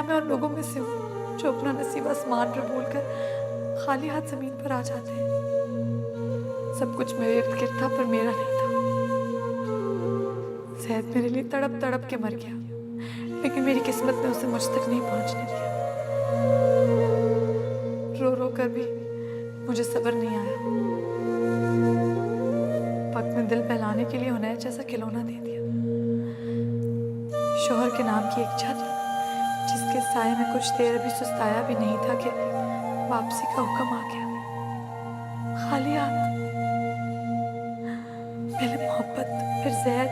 मैं उन लोगों में से हूँ जो अपना नसीब आसमान पर बोलकर खाली हाथ जमीन पर आ जाते हैं। सब कुछ मेरे इर्द गिर्द था पर मेरा नहीं था। ज़ैद मेरे लिए तड़प तड़प के मर गया, लेकिन मेरी किस्मत ने उसे मुझ तक नहीं पहुंचने दिया। रो रो कर भी मुझे सब्र नहीं आया। वक्त ने दिल बहलाने के लिए उन्हें जैसा खिलौना दे दिया। शोहर के नाम की एक छत, जिसके साए में कुछ देर अभी सुस्ताया भी नहीं था कि वापसी का हुक्म आ गया। खाली हाथ, पहले मोहब्बत, फिर ज़ैद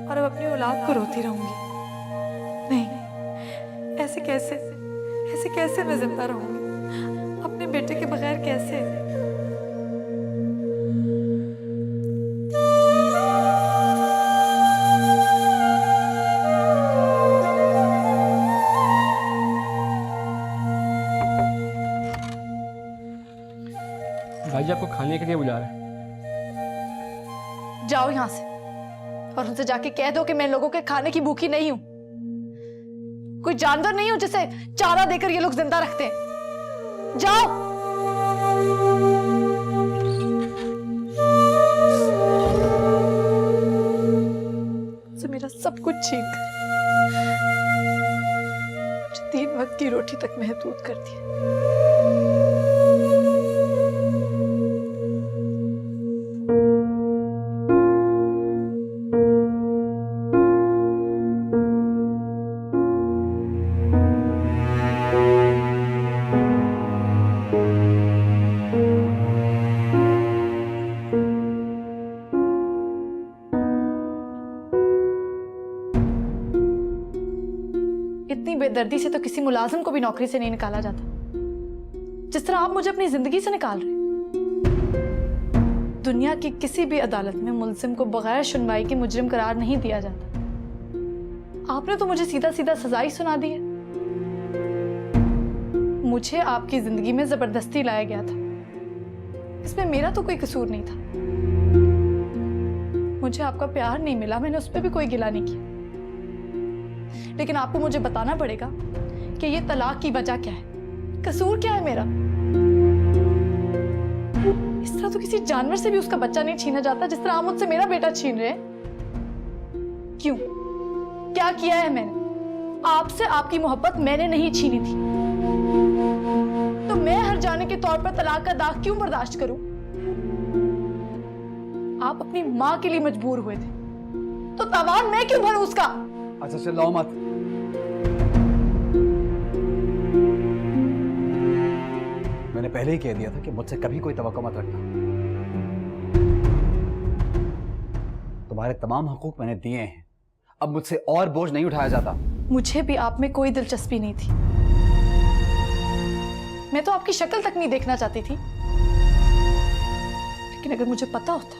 और अब अपनी औलाद को रोती रहूंगी। नहीं, ऐसे कैसे मैं जिंदा रहूंगी? अपने बेटे के बगैर कैसे? भाई आपको खाने के लिए बुला रहे हैं। जाओ यहाँ से और उनसे जाके कह दो कि मैं लोगों के खाने की भूखी नहीं हूं। कोई जानवर नहीं हूं जिसे चारा देकर ये लोग जिंदा रखते हैं। जाओ। तो मेरा सब कुछ छीन कर मुझे 3 वक्त की रोटी तक महदूद कर दिया। इतनी बेदर्दी से तो किसी मुलाजिम को भी नौकरी से नहीं निकाला जाता, जिस तरह आप मुझे अपनी जिंदगी से निकाल रहे। दुनिया की किसी भी अदालत में मुल्जिम को बगैर सुनवाई के मुजरिम करार नहीं दिया जाता। आपने तो मुझे सीधा सीधा सजा ही सुना दी है। मुझे आपकी जिंदगी में जबरदस्ती लाया गया था, इसमें मेरा तो कोई कसूर नहीं था। मुझे आपका प्यार नहीं मिला, मैंने उस पर भी कोई गिला नहीं किया, लेकिन आपको मुझे बताना पड़ेगा कि ये तलाक की वजह क्या है, कसूर क्या है मेरा। इस तरह तो किसी जानवर से भी उसका बच्चा नहीं छीना जाता जिस तरह आप मुझसे मेरा बेटा छीन रहे हैं। क्यों? क्या किया है मैंने? आपसे आपकी मोहब्बत मैंने नहीं छीनी थी, तो मैं हर जाने के तौर पर तलाक का दाग क्यों बर्दाश्त करूं? आप अपनी माँ के लिए मजबूर हुए थे, तो तावान मैं क्यों भरूं उसका? अच्छा चिल्लाओ मत। मैंने पहले ही कह दिया था कि मुझसे कभी कोई तवक्को मत रखना। तुम्हारे तमाम हकूक मैंने दिए हैं, अब मुझसे और बोझ नहीं उठाया जाता। मुझे भी आप में कोई दिलचस्पी नहीं थी, मैं तो आपकी शक्ल तक नहीं देखना चाहती थी। लेकिन अगर मुझे पता होता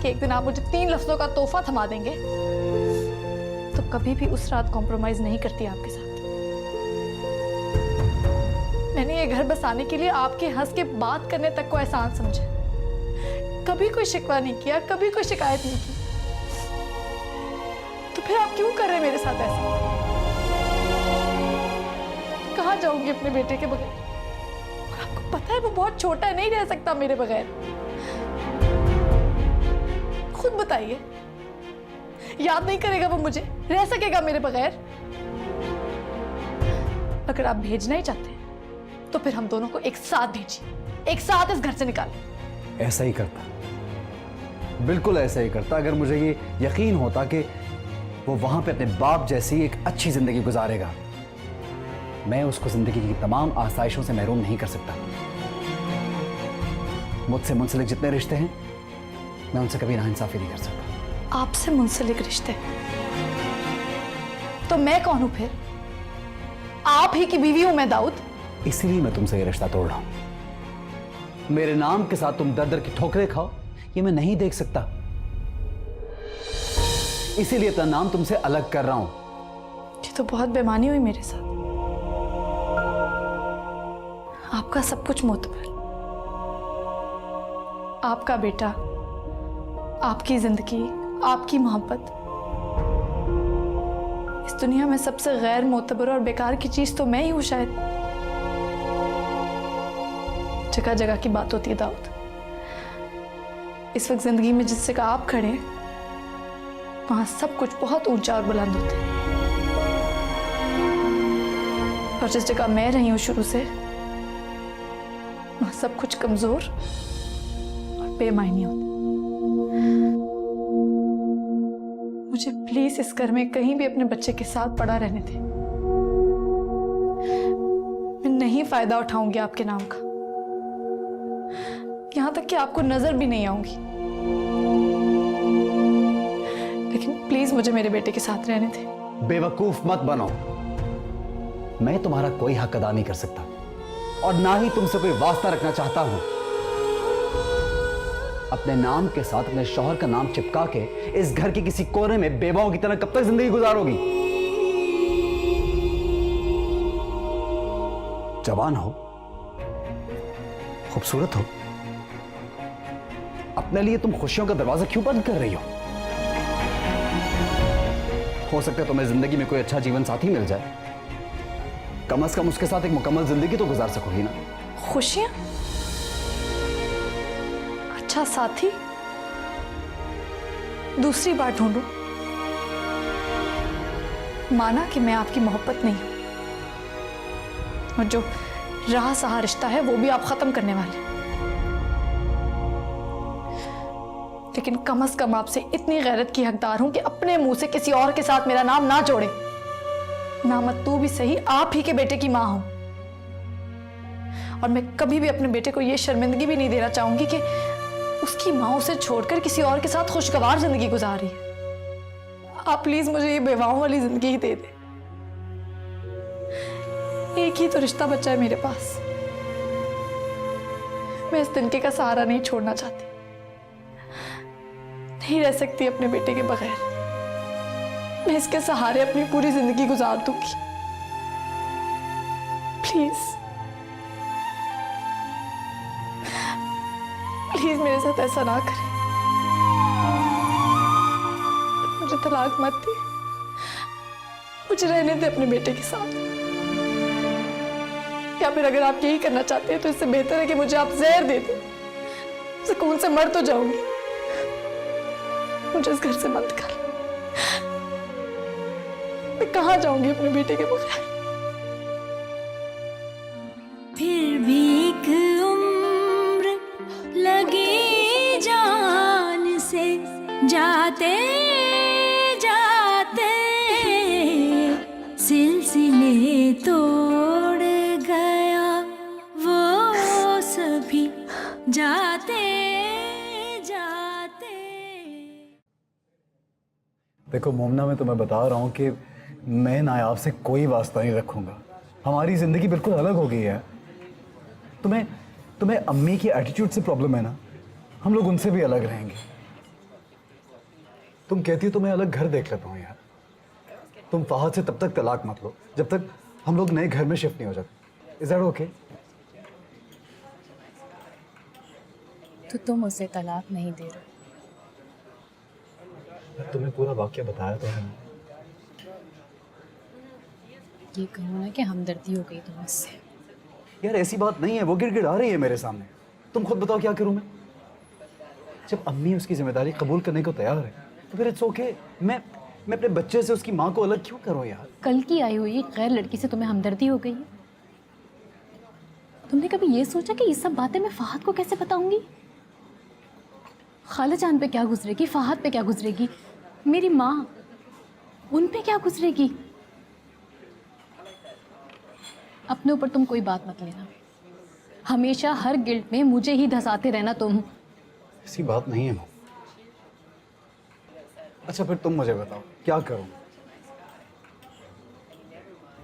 कि एक दिन आप मुझे 3 लफ्जों का तोहफा थमा देंगे, तो कभी भी उस रात कॉम्प्रोमाइज नहीं करती आपके साथ। मैंने ये घर बसाने के लिए आपके हंस के बात करने तक को एहसान समझा, कभी कोई शिकवा नहीं किया, कभी कोई शिकायत नहीं की। तो फिर आप क्यों कर रहे हैं मेरे साथ ऐसा? कहाँ जाऊंगी अपने बेटे के बगैर? और आपको पता है वो बहुत छोटा है, नहीं रह सकता मेरे बगैर। खुद बताइए, याद नहीं करेगा वो मुझे? रह सकेगा मेरे बगैर? अगर आप भेजना ही चाहते हैं तो फिर हम दोनों को एक साथ भेजिए, एक साथ इस घर से निकालें। ऐसा ही करता, बिल्कुल ऐसा ही करता, अगर मुझे ये यकीन होता कि वो वहां पे अपने बाप जैसी एक अच्छी जिंदगी गुजारेगा। मैं उसको जिंदगी की तमाम आसाइशों से महरूम नहीं कर सकता। मुझसे मुंसलिक जितने रिश्ते हैं, मैं उनसे कभी नाइंसाफी नहीं कर सकता। आपसे मुंसलिक रिश्ते? तो मैं कौन हूं फिर? आप ही की बीवी हूं मैं, दाऊद। इसीलिए मैं तुमसे ये रिश्ता तोड़ रहा हूं। मेरे नाम के साथ तुम दर दर की ठोकरें खाओ, ये मैं नहीं देख सकता। इसीलिए अपना नाम तुमसे अलग कर रहा हूं। ये तो बहुत बेईमानी हुई मेरे साथ। आपका सब कुछ मोतबर, आपका बेटा, आपकी जिंदगी, आपकी मोहब्बत, इस दुनिया में सबसे गैर मोतबर और बेकार की चीज तो मैं ही हूं शायद। जगह जगह की बात होती है दाऊद। इस वक्त जिंदगी में जिस जगह आप खड़े हैं वहां सब कुछ बहुत ऊंचा और बुलंद होता है, और जिस जगह मैं रही हूं शुरू से वहां सब कुछ कमजोर और बेमायने होता है। मुझे प्लीज इस घर में कहीं भी अपने बच्चे के साथ पड़ा रहने दें। मैं नहीं फायदा उठाऊंगी आपके नाम का, यहां तक कि आपको नजर भी नहीं आऊंगी, लेकिन प्लीज मुझे मेरे बेटे के साथ रहने दें। बेवकूफ मत बनो। मैं तुम्हारा कोई हक अदा नहीं कर सकता और ना ही तुमसे कोई वास्ता रखना चाहता हूं। अपने नाम के साथ अपने शौहर का नाम चिपका के इस घर के किसी कोने में बेवाओं की तरह कब तक जिंदगी गुजारोगी? जवान हो, खूबसूरत अपने लिए तुम खुशियों का दरवाजा क्यों बंद कर रही हो सकता है तुम्हें जिंदगी में कोई अच्छा जीवन साथी मिल जाए, कम से कम उसके साथ एक मुकम्मल जिंदगी तो गुजार सकोगी ना। खुशियां? अच्छा साथी दूसरी बार ढूंढूं? माना कि मैं आपकी मोहब्बत नहीं हूं और जो रहा सहा रिश्ता है वो भी आप खत्म करने वाले, लेकिन कम से कम आपसे इतनी गैरत की हकदार हूं कि अपने मुंह से किसी और के साथ मेरा नाम ना जोड़े। ना मत तू भी सही, आप ही के बेटे की मां हूं और मैं कभी भी अपने बेटे को यह शर्मिंदगी भी नहीं देना चाहूंगी कि उसकी मां उसे छोड़कर किसी और के साथ खुशगवार जिंदगी गुजार रही है। आप प्लीज मुझे ये बेवाओं वाली जिंदगी ही दे दे। एक ही तो रिश्ता बचा है मेरे पास, मैं इस तिनके का सहारा नहीं छोड़ना चाहती। नहीं रह सकती अपने बेटे के बगैर, मैं इसके सहारे अपनी पूरी जिंदगी गुजार दूंगी। प्लीज प्लीज मेरे साथ ऐसा ना करें, मुझे तलाक मत दे, मुझे रहने दे अपने बेटे के साथ। या फिर अगर आप यही करना चाहते हैं तो इससे बेहतर है कि मुझे आप जहर दे दें, सुकून से मर तो जाऊंगी। मुझे इस घर से मत निकाल, मैं कहां जाऊंगी अपने बेटे के बगैर। फिर भी एक उम्र लगी जान से जाते जाते सिलसिले तोड़ गया वो सभी जाते जाते। देखो मोमना, मैं तुम्हें बता रहा हूं कि मैं नायाब से कोई वास्ता नहीं रखूंगा। हमारी जिंदगी बिल्कुल अलग हो गई है। तुम्हें अम्मी की एटीट्यूड से प्रॉब्लम है ना, हम लोग उनसे भी अलग रहेंगे। तुम कहती हो तो मैं अलग घर देख लेता हूँ यार। तुम फहद से तब तक तलाक मत लो जब तक हम लोग नए घर में शिफ्ट नहीं हो जाते। Is that okay? तो तुम उसे तलाक नहीं दे रहे? तुम्हें पूरा वाक्य बताया तो है। ये कहो ना कि हमदर्दी हो गई तुम उससे। यार ऐसी बात नहीं है, वो गिड़गिड़ा रही है मेरे सामने। तुम खुद बताओ क्या करूं मैं? जब अम्मी उसकी जिम्मेदारी कबूल करने को तैयार है तो फिर इट्स ओके। मैं अपने बच्चे से उसकी माँ को अलग क्यों करूं यार? कल की आई हुई एक गैर लड़की से तुम्हें हमदर्दी हो गई है? तुमने कभी ये सोचा कि ये सब बातें मैं फहद को कैसे बताऊंगी? खाला जान पे क्या गुजरेगी, फहद पे क्या गुजरेगी, मेरी माँ उन पे क्या गुजरेगी? अपने ऊपर तुम कोई बात मत लेना। हमेशा हर गिल्ट में मुझे ही धसाते रहना तुम। ऐसी बात नहीं है माँ। अच्छा फिर तुम मुझे बताओ क्या करूं?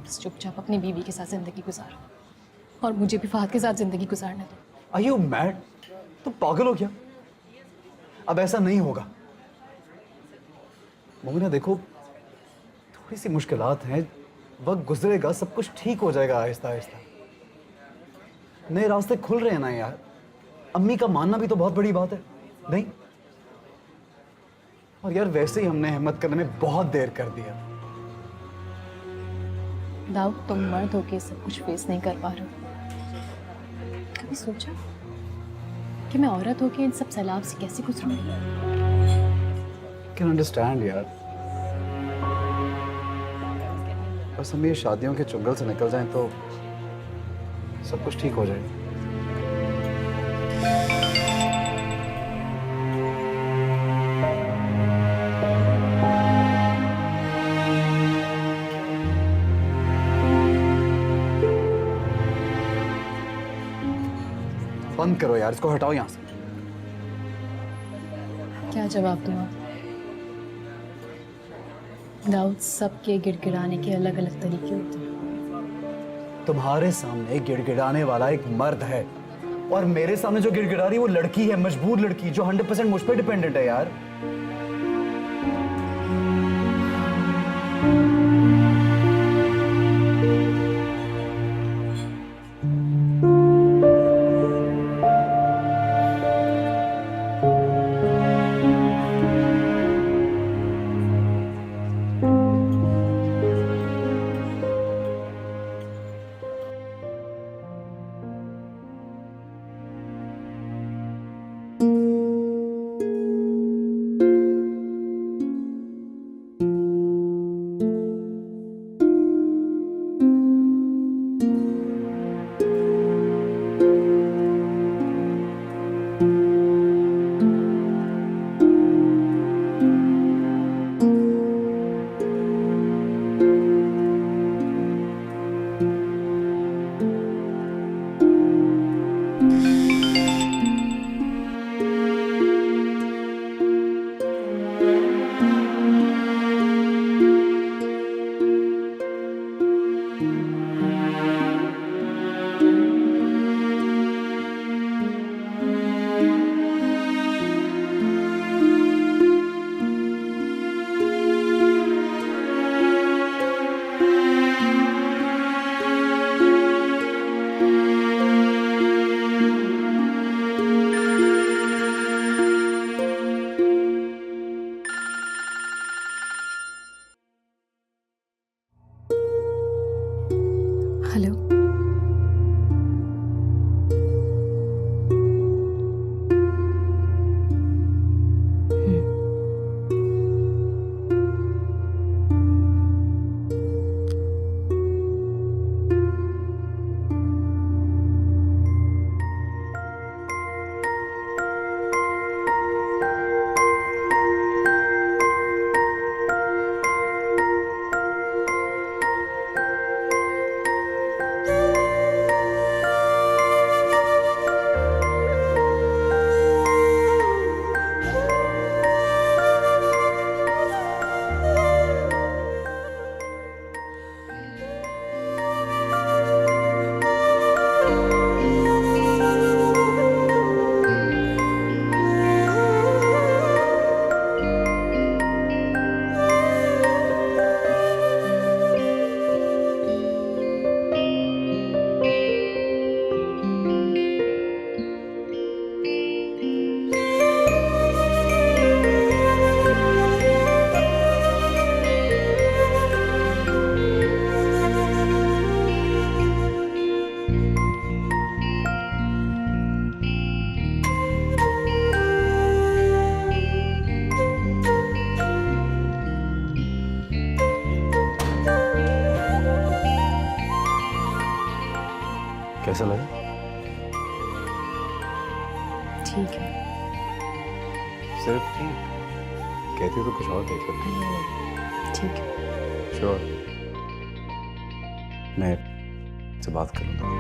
बस चुपचाप अपनी बीवी के साथ जिंदगी गुजार और मुझे भी फहद के साथ जिंदगी गुजारने दो। Are you mad? तुम पागल हो क्या? अब ऐसा नहीं होगा मोमिना। देखो थोड़ी सी मुश्किलात हैं, वक्त गुजरेगा, सब कुछ ठीक हो जाएगा आहिस्ता आहिस्ता। नए रास्ते खुल रहे हैं ना यार। अम्मी का मानना भी तो बहुत बड़ी बात है नहीं? और यार वैसे ही हमने हिम्मत करने में बहुत देर कर दिया। दाऊद, तुम मर्द होके सब कुछ फेस नहीं कर पा रहे हो। कभी सोचा कि मैं औरत होके इन सब सैलाब से कैसे गुजरूंगी? कैन अंडरस्टैंड यार। बस हम ये शादियों के चुंगल से निकल जाएं तो सब कुछ ठीक हो जाएगा। बंद करो यार, इसको हटाओ यहाँ से। क्या जवाब दूँ आप? दाऊद, सबके गिड़गिड़ाने के अलग अलग तरीके होते हैं। तुम्हारे सामने गिड़गिड़ाने वाला एक मर्द है और मेरे सामने जो गिड़गिड़ा रही है वो लड़की है, मजबूर लड़की जो 100% मुझ पे डिपेंडेंट है यार। हेलो, कैसा लगा? ठीक है। सिर्फ ठीक? कहती हो तो कुछ और देख लेते। ठीक है। श्योर, मैं से बात करूंगा।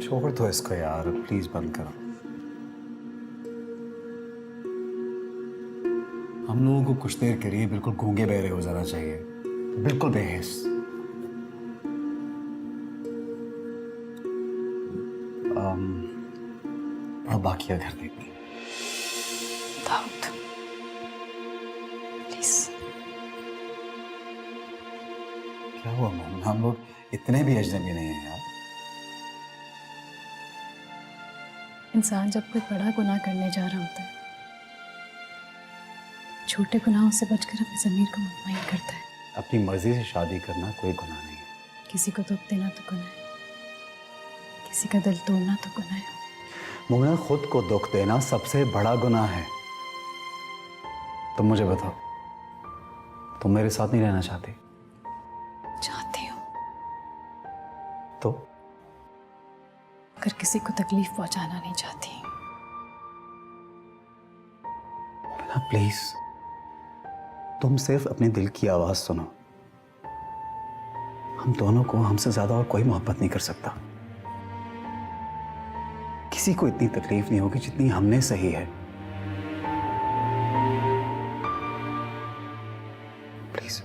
छोड़ दो इसको यार, प्लीज बंद करो। हम लोगों को कुछ देर के लिए बिल्कुल गूंगे बहरे हो जाना चाहिए। बिल्कुल बेहिस। अब बाकी का घर देखनी। दाऊद प्लीज। क्या हुआ मोहम्मद, हम लोग इतने भी अजनबी नहीं हैं यार। इंसान जब कोई बड़ा गुनाह करने जा रहा होता है, छोटे गुनाहों से बचकर अपनी ज़मीर को मुतमईन करता है। अपनी मर्जी से शादी करना कोई गुनाह नहीं है। किसी को दुख देना तो गुनाह है, किसी का दिल तोड़ना तो गुनाह है। मोमिना, खुद को दुख देना सबसे बड़ा गुनाह है। तुम मुझे बताओ, तुम मेरे साथ नहीं रहना चाहती? चाहती हूँ, तो अगर किसी को तकलीफ पहुंचाना नहीं चाहती। मोमिना प्लीज, तुम सिर्फ अपने दिल की आवाज सुनो। हम दोनों को हमसे ज्यादा और कोई मोहब्बत नहीं कर सकता। किसी को इतनी तकलीफ नहीं होगी जितनी हमने सही है। प्लीज।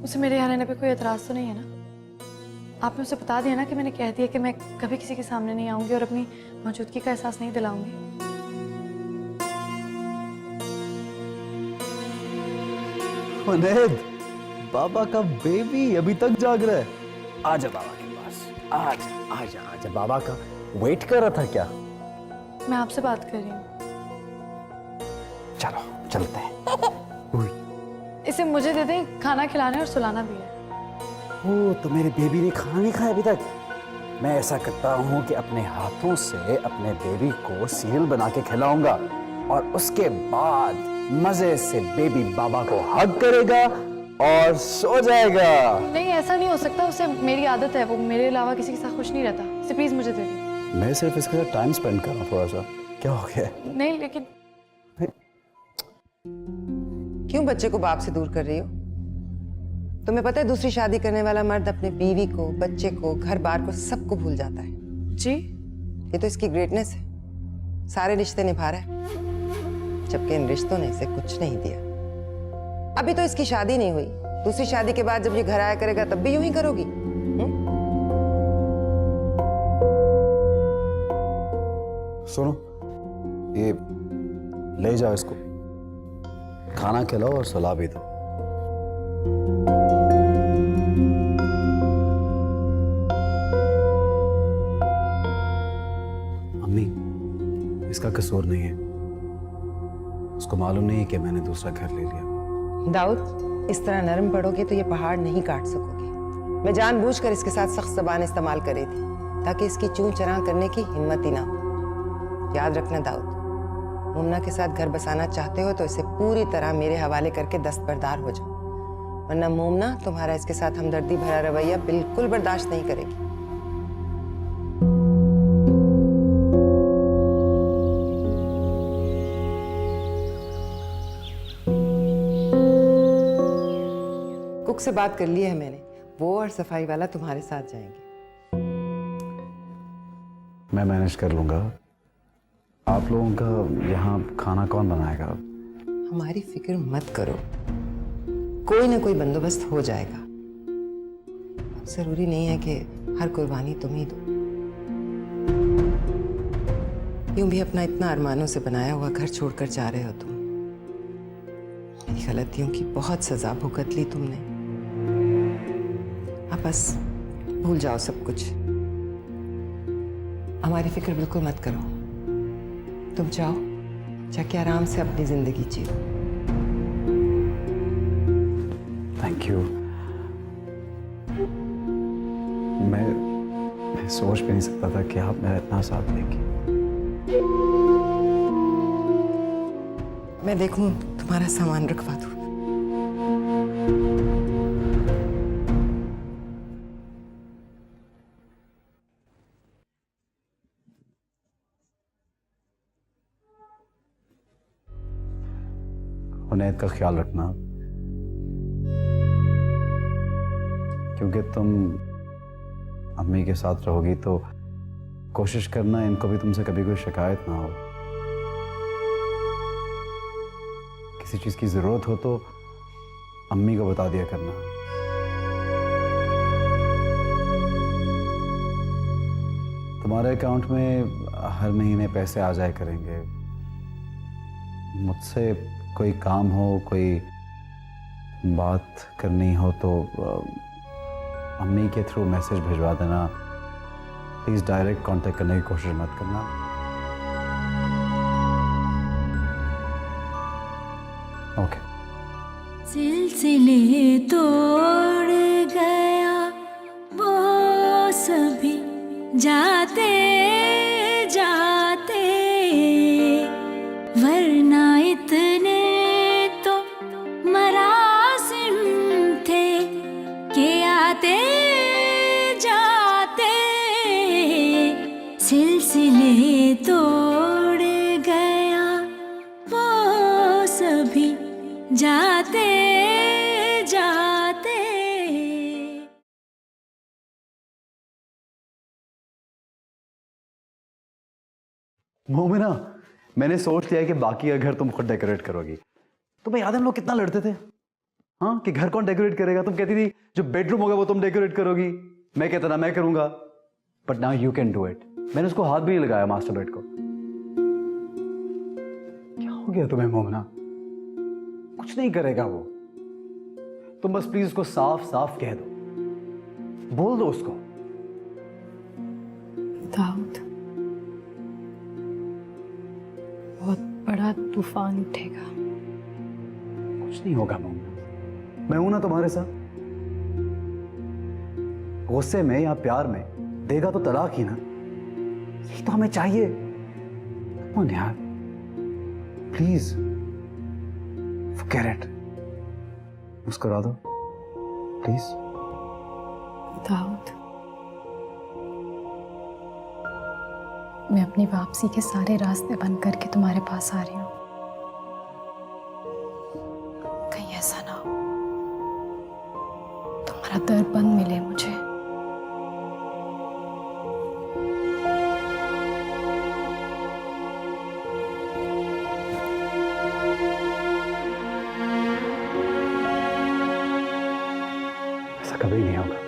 उसे मेरे यहाँ रहने पे कोई एतराज़ तो नहीं है ना? आपने उसे बता दिया ना कि मैंने कह दिया कि मैं कभी किसी के सामने नहीं आऊंगी और अपनी मौजूदगी का एहसास नहीं दिलाऊंगी। मुनीब, बाबा का बेबी अभी तक जाग रहा है। आजा बाबा के पास, आजा आजा आजा। बाबा का वेट कर रहा था क्या? मैं आपसे बात कर रही हूँ। चलो चलते हैं। इसे मुझे दे दें, खाना खिलाना और सुलाना भी है। ओ, तो मेरे बेबी ने खाना नहीं खाया अभी तक? मैं ऐसा करता हूँ कि अपने हाथों से अपने बेबी को सीरियल बना के खिलाऊंगा और उसके बाद मजे से बेबी बाबा को हग करेगा और सो जाएगा। नहीं, ऐसा नहीं हो सकता। उसे मेरी आदत है, वो मेरे अलावा किसी के साथ खुश नहीं रहता। इसे प्लीज मुझे दे दें। मैं सिर्फ इसके साथ टाइम स्पेंड कर रहा हूँ थोड़ा सा। क्या हो गया? नहीं, लेकिन क्यों बच्चे को बाप से दूर कर रही हो? तुम्हें पता है दूसरी शादी करने वाला मर्द अपने बीवी को, बच्चे को, घर बार को, सबको भूल जाता है। जी, ये तो इसकी ग्रेटनेस है। सारे रिश्ते निभा रहा है, जबकि इन रिश्तों ने इसे कुछ नहीं दिया। अभी तो इसकी शादी नहीं हुई, दूसरी शादी के बाद जब ये घर आया करेगा तब भी यूं ही करोगी? सुनो, ये ले जाओ इसको, खाना खिलाओ और सुला भी दो। अम्मी, इसका कसूर नहीं है। उसको मालूम नहीं है कि मैंने दूसरा घर ले लिया। दाऊद, इस तरह नरम पड़ोगे तो ये पहाड़ नहीं काट सकोगे। मैं जानबूझकर इसके साथ सख्त ज़बान इस्तेमाल करी थी ताकि इसकी चूं चरां करने की हिम्मत ही ना हो। याद रखना दाऊद, मुमना के साथ घर बसाना चाहते हो तो इसे पूरी तरह मेरे हवाले करके दस्तबरदार हो जाओ, वरना मुमना तुम्हारा इसके साथ हमदर्दी भरा रवैया बिल्कुल बर्दाश्त नहीं करेगी। कुक से बात कर ली है मैंने, वो और सफाई वाला तुम्हारे साथ जाएंगे। मैं मैनेज कर लूंगा। आप लोगों का यहाँ खाना कौन बनाएगा? हमारी फिक्र मत करो, कोई ना कोई बंदोबस्त हो जाएगा। अब जरूरी नहीं है कि हर कुर्बानी तुम ही दो। यूं भी अपना इतना अरमानों से बनाया हुआ घर छोड़कर जा रहे हो तुम। मेरी गलतियों की बहुत सजा भुगत ली तुमने। अब बस भूल जाओ सब कुछ। हमारी फिक्र बिल्कुल मत करो। तुम जाओ, जाके आराम से अपनी जिंदगी जियो। Thank you. मैं सोच भी नहीं सकता था कि आप मेरा इतना साथ देंगे। मैं देखूं तुम्हारा सामान रखवा दूं। उन्हें का ख्याल रखना, क्योंकि तुम अम्मी के साथ रहोगी तो कोशिश करना इनको भी तुमसे कभी कोई शिकायत ना हो। किसी चीज की जरूरत हो तो अम्मी को बता दिया करना। तुम्हारे अकाउंट में हर महीने पैसे आ जाया करेंगे। मुझसे कोई काम हो, कोई बात करनी हो तो अम्मी के थ्रू मैसेज भिजवा देना। प्लीज़ डायरेक्ट कांटेक्ट करने की कोशिश मत करना। ओके। सिलसिले तोड़ गया वो सभी जाते जाते, वरना इतने तो मरासिम थे कि आते जाते सिलसिले तोड़ गया वो सभी जाते जाते। मोमिना, मैंने सोच लिया है कि बाकी का घर तुम खुद डेकोरेट करोगी। तुम्हें याद है हम लोग कितना लड़ते थे, हाँ, कि घर कौन डेकोरेट करेगा? तुम कहती थी जो बेडरूम होगा वो तुम डेकोरेट करोगी, मैं कहता ना मैं करूंगा। But now you can do it. मैंने उसको हाथ भी नहीं लगाया मास्टर बेड को। क्या हो गया तुम्हें मोमिना? कुछ नहीं करेगा वो। तुम बस प्लीज उसको साफ साफ कह दो, बोल दो उसको। दाऊद, बहुत बड़ा तूफान उठेगा। कुछ नहीं होगा मोमिना, मैं हूं ना तुम्हारे साथ। गुस्से में या प्यार में देगा तो तलाक ही ना, यही तो हमें चाहिए। Come on यार, प्लीज forget it। मुस्कुरा दो प्लीज। दाऊद, मैं अपनी वापसी के सारे रास्ते बंद करके तुम्हारे पास आ रही हूँ। कहीं ऐसा ना हो तुम्हारा दर्पण मिले मुझे। ऐसा कभी नहीं होगा।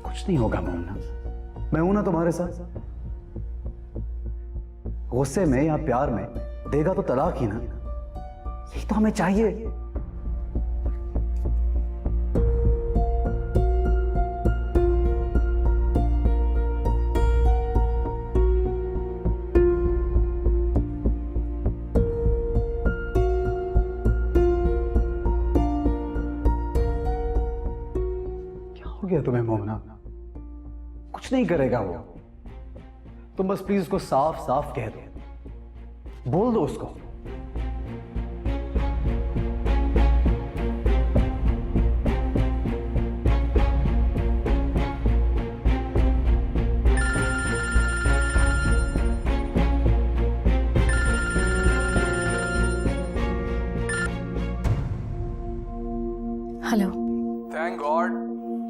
कुछ नहीं होगा मोमिना, मैं हूं ना तुम्हारे साथ। गुस्से में या प्यार में देगा तो तलाक ही ना, यही तो हमें चाहिए। क्या हो गया तुम्हें मोमिना? कुछ नहीं करेगा वो। तुम बस प्लीज उसको साफ साफ कह दो, बोल दो उसको। हेलो। थैंक गॉड,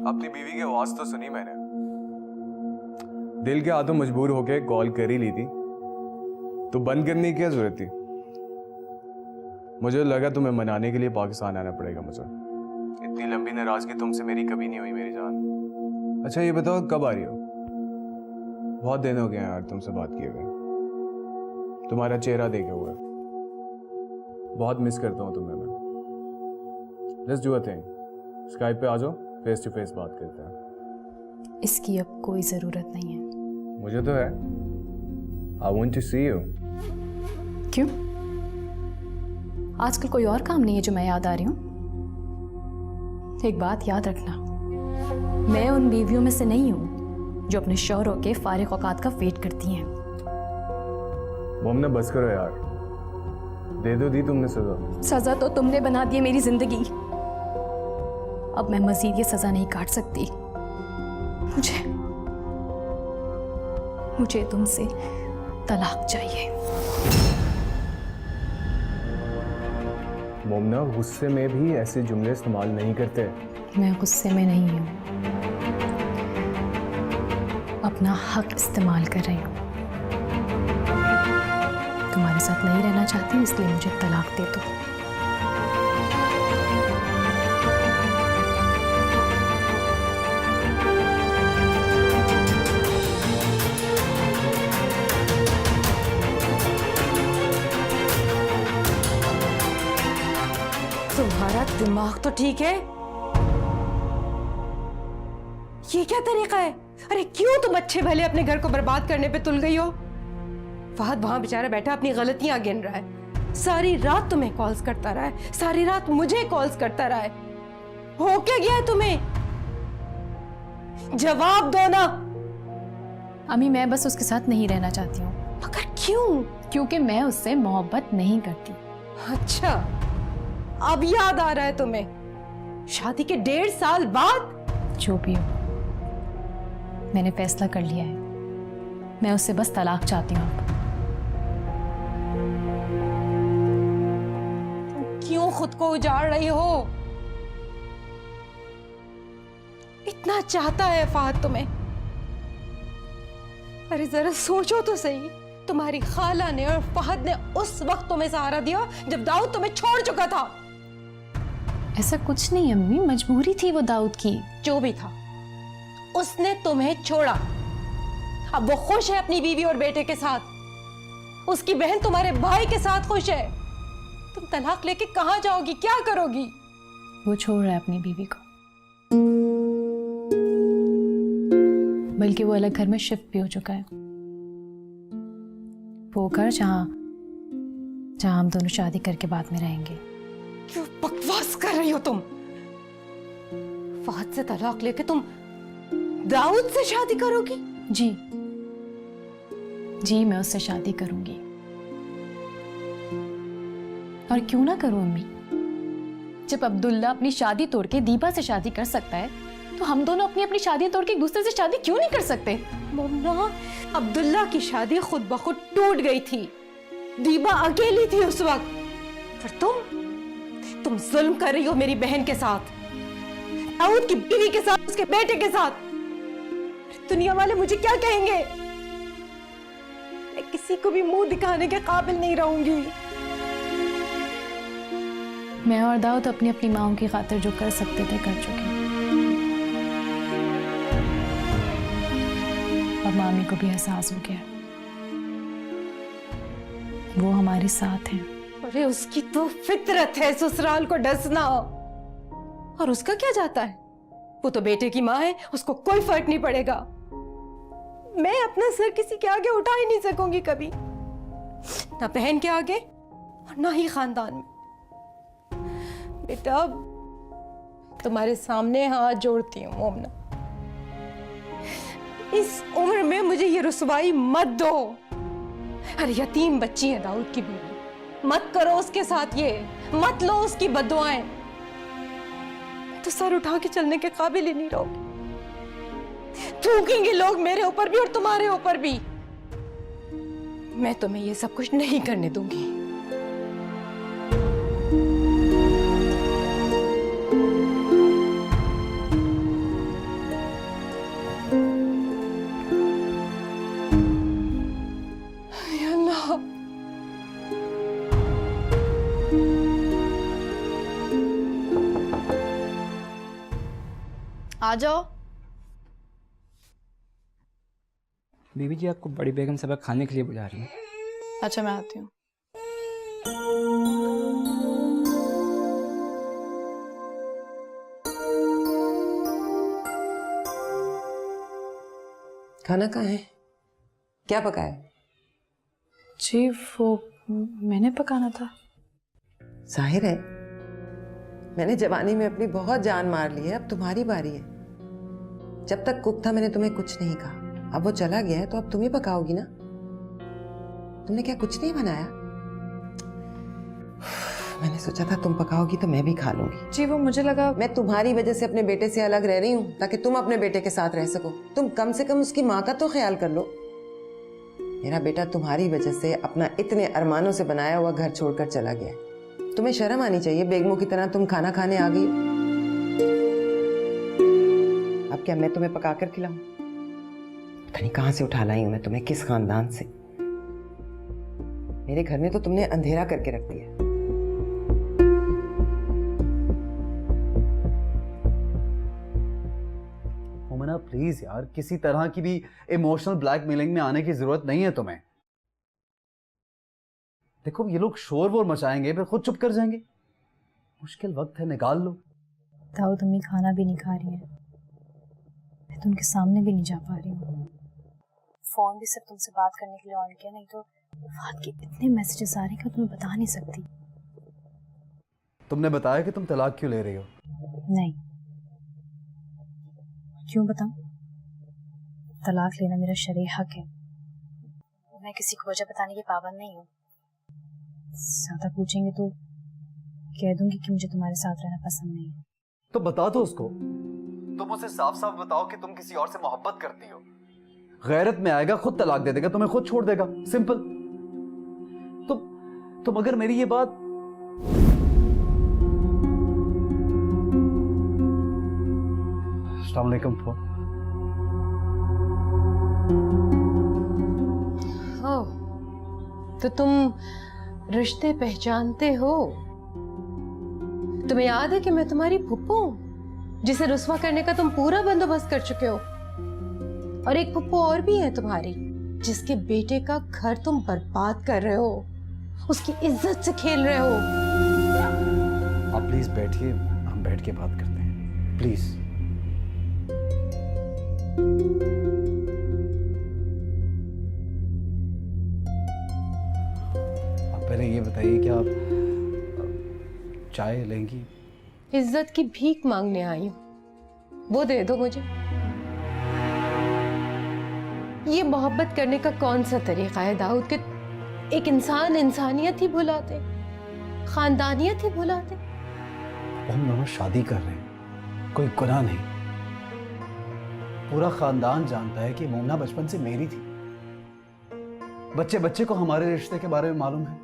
अपनी बीवी की आवाज तो सुनी मैंने। दिल के हाथों मजबूर होके कॉल कर ही ली थी, तो बंद करने की क्या जरूरत थी? मुझे लगा तुम्हें मनाने के लिए पाकिस्तान आना पड़ेगा मुझे। इतनी लंबी नाराजगी तुमसे मेरी कभी नहीं हुई मेरी जान। अच्छा ये बताओ कब आ रही हो? बहुत दिन हो गए यार तुमसे बात किए हुए, तुम्हारा चेहरा देखे हुए। बहुत मिस करता हूँ तुम्हें मैं। Let's do a thing, Skype पे आ जाओ, फेस टू फेस बात करते हैं। इसकी अब कोई ज़रूरत नहीं है। मुझे तो है। I want to see you. क्यों? आजकल कोई और काम नहीं है जो मैं याद आ रही हूँ? एक बात याद रखना, मैं उन बीवियों में से नहीं हूं जो अपने शौहरों के फारिग औकात का वेट करती हैं। मोमना बस करो यार, दे दो दी तुमने सजा। सजा तो तुमने बना दी है मेरी जिंदगी। अब मैं मजीद ये सजा नहीं काट सकती। मुझे तुमसे तलाक चाहिए। मोमना गुस्से में भी ऐसे जुमले इस्तेमाल नहीं करते। मैं गुस्से में नहीं हूं, अपना हक इस्तेमाल कर रही हूं। तुम्हारे साथ नहीं रहना चाहती, इसलिए मुझे तलाक दे दो। तुम्हारा दिमाग तो ठीक है? ये क्या तरीका है? अरे क्यों तुम अच्छे भले अपने घर को बर्बाद करने पे तुल गई हो? फहद वहां बेचारा बैठा अपनी गलतियां गिन रहा है, सारी रात तुम्हें कॉल्स करता रहा है, सारी रात मुझे कॉल्स करता रहा है। हो क्या गया है तुम्हें? जवाब दो ना। अम्मी, मैं बस उसके साथ नहीं रहना चाहती हूँ। मगर क्यों? क्योंकि मैं उससे मोहब्बत नहीं करती। अच्छा, अब याद आ रहा है तुम्हें? शादी के 1.5 साल बाद? जो भी हो, मैंने फैसला कर लिया है, मैं उससे बस तलाक चाहती हूँ। क्यों खुद को उजाड़ रही हो? इतना चाहता है फहद तुम्हें? अरे जरा सोचो तो सही, तुम्हारी खाला ने और फहद ने उस वक्त तुम्हें सहारा दिया जब दाऊद तुम्हें छोड़ चुका था। ऐसा कुछ नहीं अम्मी, मजबूरी थी वो दाऊद की। जो भी था, उसने तुम्हें छोड़ा। अब वो खुश है अपनी बीवी और बेटे के साथ। उसकी बहन तुम्हारे भाई के साथ खुश है। तुम तलाक लेके कहां जाओगी, क्या करोगी? वो छोड़ रहा है अपनी बीवी को, बल्कि वो अलग घर में शिफ्ट भी हो चुका है। वो घर जहां हम दोनों शादी करके बाद में रहेंगे। क्यों बकवास कर रही हो तुम? फहद से तलाक लेके तुम दाऊद से शादी करोगी? जी, मैं उससे शादी करूंगी। और क्यों ना करूं अम्मी? जब अब्दुल्ला अपनी शादी तोड़ के दीपा से शादी कर सकता है, तो हम दोनों अपनी अपनी शादी तोड़ के एक दूसरे से शादी क्यों नहीं कर सकते? मोमना, अब्दुल्ला की शादी खुद ब खुद टूट गई थी। दीपा अकेली थी उस वक्त। पर तुम जुल्म कर रही हो मेरी बहन के साथ, दाऊद की बीवी के साथ, उसके बेटे के साथ। दुनिया वाले मुझे क्या कहेंगे? मैं किसी को भी मुंह दिखाने के काबिल नहीं रहूंगी। मैं और दाऊद अपनी अपनी माओं की खातिर जो कर सकते थे कर चुके, और मामी को भी एहसास हो गया, वो हमारे साथ हैं। अरे उसकी तो फितरत है ससुराल को डसना, और उसका क्या जाता है? वो तो बेटे की माँ है, उसको कोई फर्क नहीं पड़ेगा। मैं अपना सर किसी के आगे उठा ही नहीं सकूंगी कभी, ना बहन के आगे और ना ही खानदान में। बेटा, तुम्हारे सामने हाथ जोड़ती हूँ मोमना, इस उम्र में मुझे ये रुसवाई मत दो। अरे यतीम बच्ची है दाऊद की बीवी, मत करो उसके साथ ये, मत लो उसकी बद्दुआएं। तो सर उठा के चलने के काबिल ही नहीं रहोगे। थूकेंगे लोग मेरे ऊपर भी और तुम्हारे ऊपर भी। मैं तुम्हें ये सब कुछ नहीं करने दूंगी। अल्लाह, आ जाओ। बीबी जी आपको बड़ी बेगम साहब खाने के लिए बुला रही हैं। अच्छा, मैं आती हूँ। खाना कहाँ है? क्या पकाया? जी, वो मैंने पकाना था। जाहिर है मैंने जवानी में अपनी बहुत जान मार ली है, अब तुम्हारी बारी है। जब तक कुक था मैंने तुम्हें कुछ नहीं कहा, अब वो चला गया है तो अब तुम ही पकाओगी ना। तुमने क्या कुछ नहीं बनाया? मैंने सोचा था तुम पकाओगी तो मैं भी खा लूंगी। जी वो मुझे लगा मैं तुम्हारी वजह से अपने बेटे से अलग रह रही हूँ ताकि तुम अपने बेटे के साथ रह सको। तुम कम से कम उसकी माँ का तो ख्याल कर लो। मेरा बेटा तुम्हारी वजह से अपना इतने अरमानों से बनाया हुआ घर छोड़कर चला गया। तुम्हें शर्म आनी चाहिए, बेगमों की तरह तुम खाना खाने आ गई। अब क्या मैं तुम्हें पका कर खिलाऊं? पता नहीं कहां से उठा लाई हूं मैं तुम्हें, किस खानदान से। मेरे घर में तो तुमने अंधेरा करके रख दिया। मोमिना प्लीज यार, किसी तरह की भी इमोशनल ब्लैकमेलिंग में आने की जरूरत नहीं है तुम्हें। देखो ये लोग शोर वोर मचाएंगे फिर खुद चुप कर जाएंगे। मुश्किल वक्त है, निकाल लो। दाऊद अम्मी खाना भी नहीं खा रही है, मैं तो उनके सामने भी नहीं जा पा रही हूँ। फोन भी सिर्फ तुमसे बात करने के लिए ऑन किया, नहीं तो फात के इतने मैसेजेस आ रहे हैं कि तुम्हें बता नहीं सकती। तुमने बताया कि तुम तलाक क्यों ले रही हो? नहीं, क्यों बताऊं? तलाक लेना मेरा शरई हक है, मैं किसी को वजह बताने की पाबंद नहीं हूँ। ज्यादा पूछेंगे तो कह दूंगी कि मुझे तुम्हारे साथ रहना पसंद नहीं है। तो बता दो उसको, तुम उसे साफ साफ बताओ कि तुम किसी और से मोहब्बत करती हो। गैरत में आएगा, खुद तलाक दे देगा, तुम्हें खुद छोड़ देगा, सिंपल। तुम अगर मेरी ये बात अस्सलाम वालेकुम। तो तुम रिश्ते पहचानते हो? तुम्हें याद है कि मैं तुम्हारी फुप्पो हूं, जिसे रुस्वा करने का तुम पूरा बंदोबस्त कर चुके हो। और एक फुप्पो और भी है तुम्हारी, जिसके बेटे का घर तुम बर्बाद कर रहे हो, उसकी इज्जत से खेल रहे हो। आप प्लीज बैठिए, हम बैठ के बात करते हैं, प्लीज। आप पहले ये बताइए कि आप चाय लेंगी? इज्जत की भीख मांगने आई हूं, वो दे दो मुझे। ये मोहब्बत करने का कौन सा तरीका है दाऊद कि एक इंसान इंसानियत ही भुलाते, खानदानियत ही भुलाते। हम दोनों शादी कर रहे हैं, कोई गुनाह नहीं। पूरा खानदान जानता है कि मोमना बचपन से मेरी थी। बच्चे बच्चे को हमारे रिश्ते के बारे में मालूम है।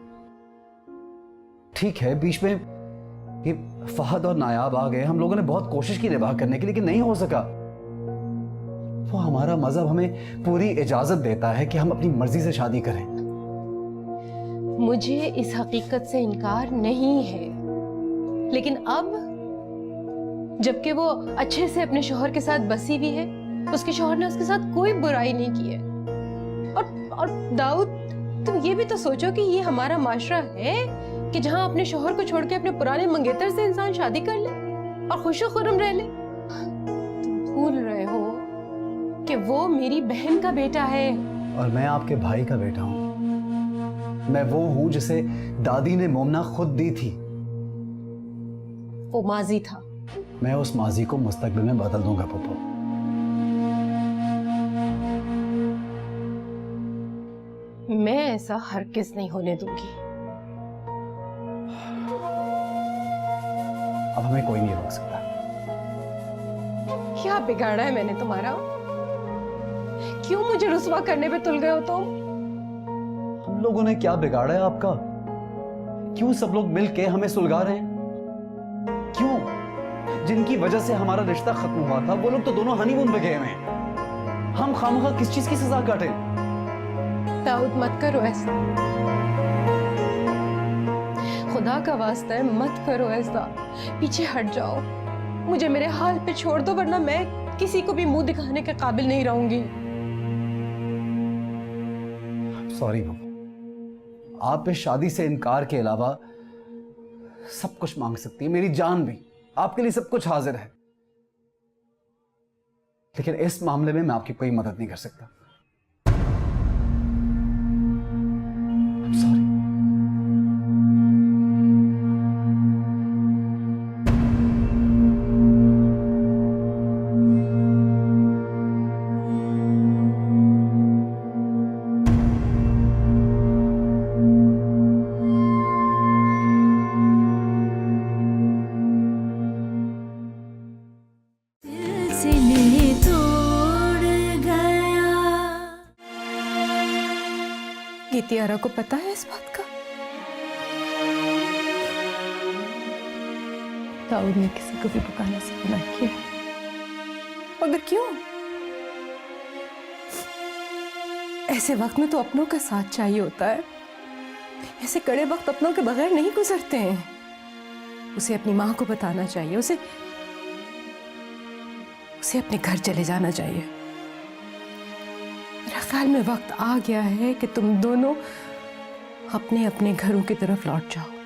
ठीक है, बीच में ये फहद और नायाब आ गए, हम लोगों ने बहुत कोशिश की निभाह करने की, लेकिन नहीं हो सका। वो हमारा मजहब हमें पूरी इजाजत देता है कि हम अपनी मर्जी से शादी करें। मुझे इस हकीकत से इनकार नहीं है, लेकिन अब जबकि वो अच्छे से अपने शौहर के साथ बसी हुई है, उसके शौहर ने उसके साथ कोई बुराई नहीं की है। और दाऊद, तुम ये भी तो सोचो कि ये हमारा माशरा है कि जहां अपने शौहर को छोड़ के अपने पुराने मंगेतर से इंसान शादी कर ले और खुशो खुर्रम रह ले। तुम भूल रहे हो कि वो मेरी बहन का बेटा है और मैं आपके भाई का बेटा हूं। मैं वो हूं जिसे दादी ने मोमना खुद दी थी। वो माजी था। मैं उस माजी को मुस्तकबिल में बदल दूंगा पप्पू। मैं ऐसा हरगिज़ नहीं होने दूंगी। अब हमें कोई नहीं रोक सकता। क्या बिगाड़ा है मैंने तुम्हारा? क्यों मुझे रुस्वा करने पे तुल गए हो तुम? हम लोगों ने क्या बिगाड़ा है आपका? क्यों सब लोग मिलके हमें सुलगा रहे हैं? क्यों? जिनकी वजह से हमारा रिश्ता खत्म हुआ था, वो लोग तो दोनों हनीमून पे गए हुए हैं। हम खामखा किस चीज की सजा काटे? दाऊद, मत करो ऐसा, खुदा का वास्ता है, मत करो ऐसा। पीछे हट जाओ, मुझे मेरे हाल पे छोड़ दो, वरना मैं किसी को भी मुंह दिखाने के काबिल नहीं रहूंगी। सॉरी बहू, आप इस शादी से इनकार के अलावा सब कुछ मांग सकती है, मेरी जान भी। आपके लिए सब कुछ हाजिर है, लेकिन इस मामले में मैं आपकी कोई मदद नहीं कर सकता। I'm sorry. कि तियारा को पता है इस बात का? दाऊद ने किसी को भी पकाने से मना किया, मगर क्यों? ऐसे वक्त में तो अपनों का साथ चाहिए होता है। ऐसे कड़े वक्त अपनों के बगैर नहीं गुजरते हैं। उसे अपनी माँ को बताना चाहिए, उसे अपने घर चले जाना चाहिए। मेरा ख्याल में वक्त आ गया है कि तुम दोनों अपने अपने घरों की तरफ लौट जाओ।